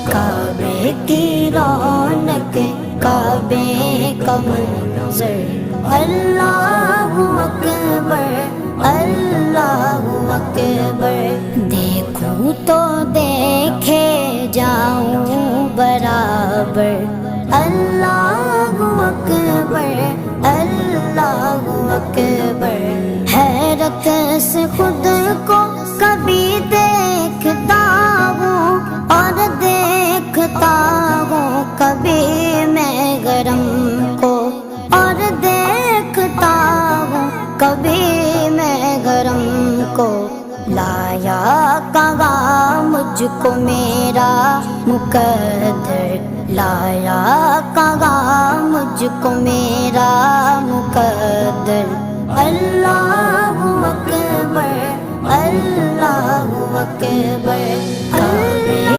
کعبے کی رونق کعبے کا منظر اللہ اکبر اللہ اکبر دیکھوں تو دیکھے جاؤں برابر اللہ اکبر اللہ اکبر حیرت سے خود کو کبھی دیکھتا ہوں اور دیکھتا ہوں کبھی میں گرم کو اور دیکھتا ہوں کبھی میں گرم کو لایا کہاں مجھ کو میرا مقدر لایا کہاں مجھ کو میرا مقدر اللہ اکبر اللہ اکبر کعبے